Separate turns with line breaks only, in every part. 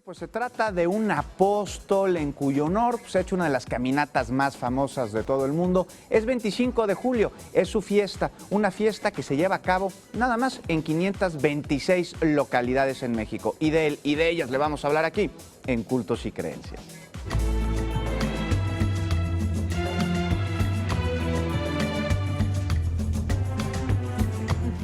Pues se trata de un apóstol en cuyo honor se ha hecho una de las caminatas más famosas de todo el mundo. Es 25 de julio, es su fiesta, una fiesta que se lleva a cabo nada más en 526 localidades en México. Y de él y de ellas le vamos a hablar aquí, en Cultos y Creencias.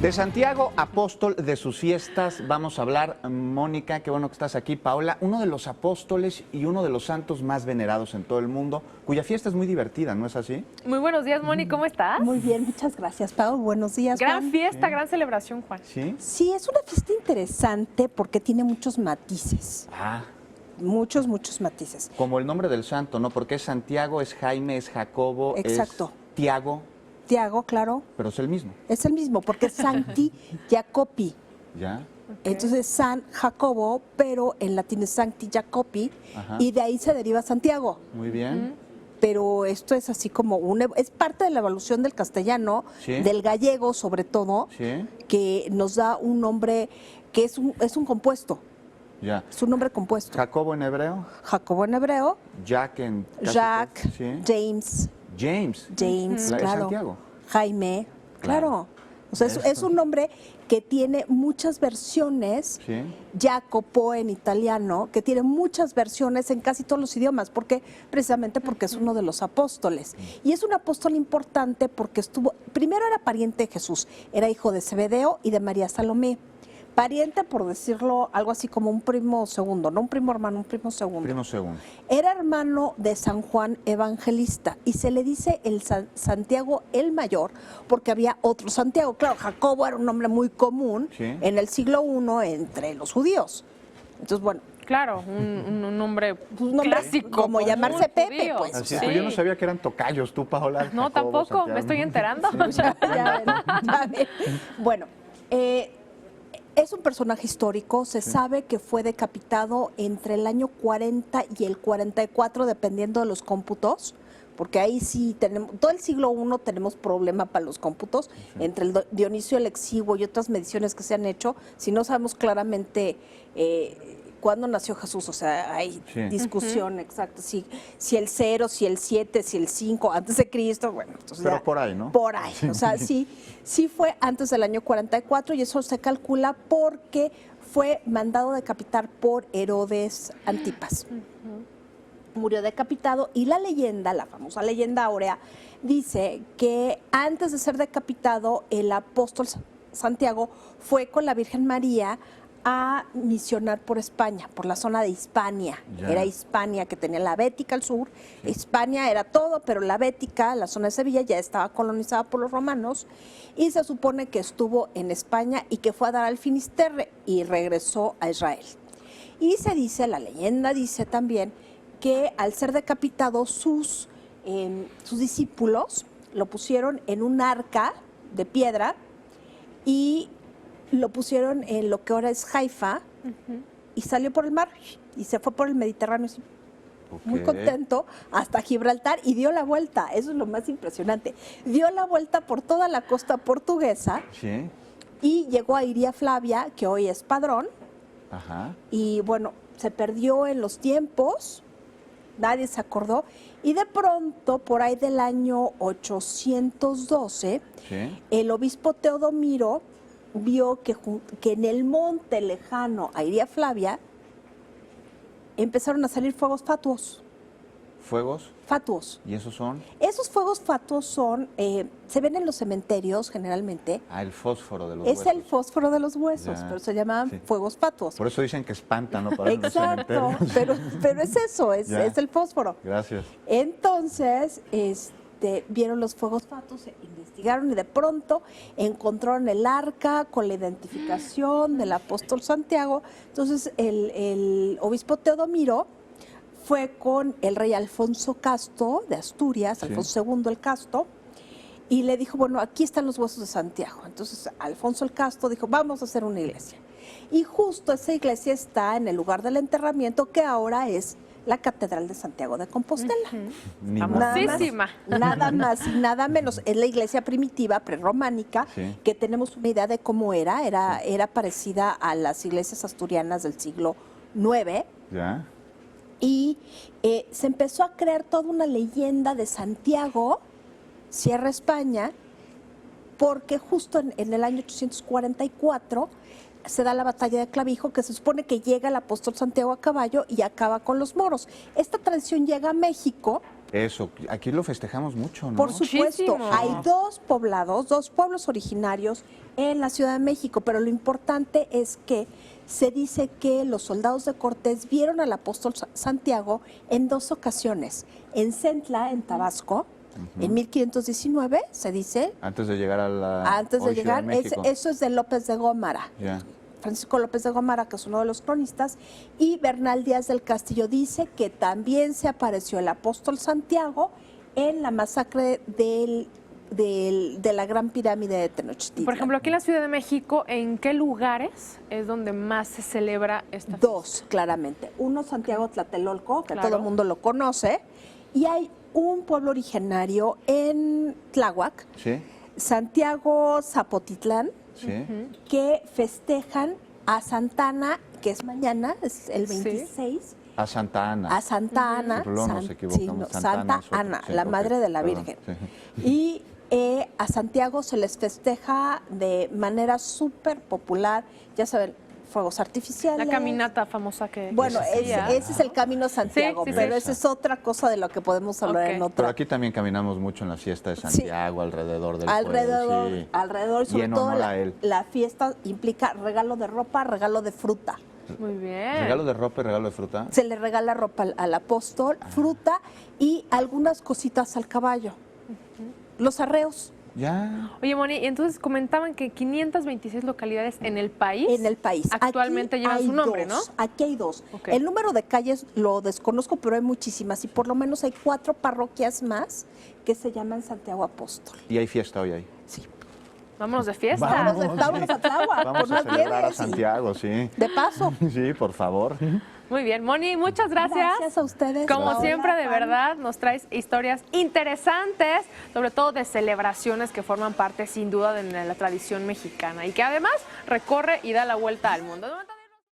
De Santiago, apóstol de sus fiestas, vamos a hablar. Mónica, qué bueno que estás aquí. Paola, uno de los apóstoles y uno de los santos más venerados en todo el mundo, cuya fiesta es muy divertida, ¿no es así?
Muy buenos días, Moni, ¿cómo estás?
Muy bien, muchas gracias, Pau. Buenos días,
Gran
Juan.
fiesta, gran celebración, Juan.
¿Sí?
Sí, es una fiesta interesante porque tiene muchos matices. Muchos matices.
Como el nombre del santo, ¿no? Porque es Santiago, es Jaime, es Jacobo,
Exacto.
es Tiago,
Tiago, claro,
pero es el mismo.
es el mismo porque es Sancti Jacopi.
¿Ya?
Entonces San Jacobo, pero en latín es Sancti Jacopi,
Ajá.
y de ahí se deriva Santiago.
Muy bien.
Pero esto es así como es parte de la evolución del castellano,
Sí.
del gallego sobre todo,
Sí.
que nos da un nombre que es un compuesto,
Ya.
es un nombre compuesto.
Jacobo en hebreo,
Jacobo en hebreo,
Jack en... casi
Jack,
todo. Sí.
James,
James. ¿Es
claro,
Santiago?
Jaime,
Claro.
claro. O sea, es un nombre que tiene muchas versiones.
Sí.
Jacopo en italiano, que tiene muchas versiones en casi todos los idiomas, precisamente porque es uno de los apóstoles. Y es un apóstol importante porque primero era pariente de Jesús, era hijo de Zebedeo y de María Salomé. Pariente, por decirlo, algo así como un primo segundo, no un primo hermano, un primo segundo.
Primo segundo.
Era hermano de San Juan Evangelista y se le dice el Santiago el Mayor porque había otro Santiago. Claro, Jacobo era un nombre muy común
Sí.
en el siglo I entre los judíos. Entonces, bueno,
Claro, un nombre
un nombre
clásico.
como
común,
llamarse Pepe,
judío.
pues.
Así,
Sí.
Yo no sabía que eran tocayos tú, Paola.
No,
Jacobo,
tampoco,
Santiago.
me estoy enterando.
ya ven. Bueno, es un personaje histórico, se sabe que fue decapitado entre el año 40 y el 44, dependiendo de los cómputos, porque ahí sí tenemos, todo el siglo I tenemos problema para los cómputos, entre el Dionisio el Exiguo y otras mediciones que se han hecho, si no sabemos claramente cuándo nació Jesús, o sea, hay
Sí.
discusión exacta, si el 0, si el 7, si el 5, antes de Cristo, bueno, entonces
Pero
ya,
por ahí, ¿no?
por ahí, o sea, sí fue antes del año 44 y eso se calcula porque fue mandado decapitar por Herodes Antipas. Murió decapitado y la leyenda, la famosa leyenda áurea, dice que antes de ser decapitado el apóstol Santiago fue con la Virgen María a misionar por España, por la zona de Hispania.
Ya.
Era Hispania, que tenía la Bética al sur. Hispania era todo, pero la Bética, la zona de Sevilla, ya estaba colonizada por los romanos y se supone que estuvo en España y que fue a dar al Finisterre y regresó a Israel. Y se dice, la leyenda dice también, que al ser decapitado sus discípulos lo pusieron en un arca de piedra y lo pusieron en lo que ahora es Haifa y salió por el mar y se fue por el Mediterráneo así, muy
Ok.
contento hasta Gibraltar y dio la vuelta. Eso es lo más impresionante. Dio la vuelta por toda la costa portuguesa
Sí.
y llegó a Iria Flavia, que hoy es Padrón,
Ajá.
y bueno, se perdió en los tiempos, nadie se acordó, y de pronto, por ahí del año 812,
Sí.
el obispo Teodomiro vio que en el monte lejano a Iria Flavia empezaron a salir fuegos fatuos.
Fuegos. ¿Y esos son?
Esos fuegos fatuos se ven en los cementerios generalmente.
El fósforo de los
Es
huesos.
el fósforo de los huesos,
Ya.
pero se llamaban
Sí.
fuegos fatuos.
Por eso dicen que espantan, ¿no? Para ir a los
Exacto,
cementerios.
pero es eso,
Ya.
es el fósforo.
Gracias.
Entonces, vieron los fuegos fatuos, se investigaron y de pronto encontraron el arca con la identificación del apóstol Santiago. Entonces, el obispo Teodomiro fue con el rey Alfonso Casto de Asturias,
Sí.
Alfonso II el Casto, y le dijo, bueno, aquí están los huesos de Santiago. Entonces, Alfonso el Casto dijo, vamos a hacer una iglesia. Y justo esa iglesia está en el lugar del enterramiento que ahora es la Catedral de Santiago de Compostela.
Ni más.
Famosísima.
Nada más y nada menos. Es la iglesia primitiva, prerrománica,
Sí.
que tenemos una idea de cómo era parecida a las iglesias asturianas del siglo IX.
Ya.
Y se empezó a crear toda una leyenda de Santiago, Sierra España, porque justo en el año 844 se da la batalla de Clavijo, que se supone que llega el apóstol Santiago a caballo y acaba con los moros. Esta tradición llega a México.
Eso, aquí lo festejamos mucho, ¿no?
Por supuesto,
Muchísimo.
hay dos pueblos originarios en la Ciudad de México, pero lo importante es que se dice que los soldados de Cortés vieron al apóstol Santiago en 2 ocasiones, en Centla, en Tabasco, en 1519, se dice.
Antes de llegar a la
Antes de
hoy Ciudad
llegar,
México.
eso es de López de Gómara.
Ya.
Francisco López de Gómara, que es uno de los cronistas, y Bernal Díaz del Castillo dice que también se apareció el apóstol Santiago en la masacre de la Gran Pirámide de Tenochtitlan.
Por ejemplo, aquí en la Ciudad de México, ¿en qué lugares es donde más se celebra esta
2, claramente. Uno, Santiago Tlatelolco, que
Claro.
todo el mundo lo conoce, y hay un pueblo originario en Tláhuac,
Sí,
Santiago Zapotitlán,
sí.
que festejan a Santana, que es mañana, es el
Sí.
26,
A Santa Ana.
a Santa Ana,
Sí, pero luego nos equivocamos. Santa Ana
Santa
es otra.
Ana,
Sí,
la
ok,
madre de la
perdón,
Virgen.
sí.
Y a Santiago se les festeja de manera súper popular, ya saben, fuegos artificiales.
La caminata famosa que
Bueno,
decía.
ese es el Camino a Santiago,
Sí, sí,
pero
sí.
esa es otra cosa de lo que podemos hablar
Ok.
en
Pero
otra.
aquí también caminamos mucho en la fiesta de Santiago, alrededor del pueblo. Sí.
Alrededor, y
Y
sobre
en
todo
honor a él.
la fiesta implica regalo de ropa, regalo de fruta.
Muy bien.
¿Regalo de ropa y regalo de fruta?
Se le regala ropa al apóstol, fruta y algunas cositas al caballo. Los arreos
Ya.
Oye, Moni, y entonces comentaban que 526 localidades en el país.
en el país.
Actualmente
Aquí
llevan
hay
su nombre,
dos,
¿no?
Aquí hay 2.
Ok.
El número de calles lo desconozco, pero hay muchísimas y por lo menos hay 4 parroquias más que se llaman Santiago Apóstol.
Y hay fiesta hoy ahí.
Sí.
Vámonos de fiesta.
Vámonos a Tláhuac,
Vamos
por
a
más
celebrar a
nieves,
Santiago, sí.
De paso.
Sí, por favor.
Muy bien, Moni, muchas gracias.
Gracias a ustedes.
Como
Paola,
siempre, de
Juan.
verdad, nos traes historias interesantes, sobre todo de celebraciones que forman parte, sin duda, de la tradición mexicana y que además recorre y da la vuelta al mundo.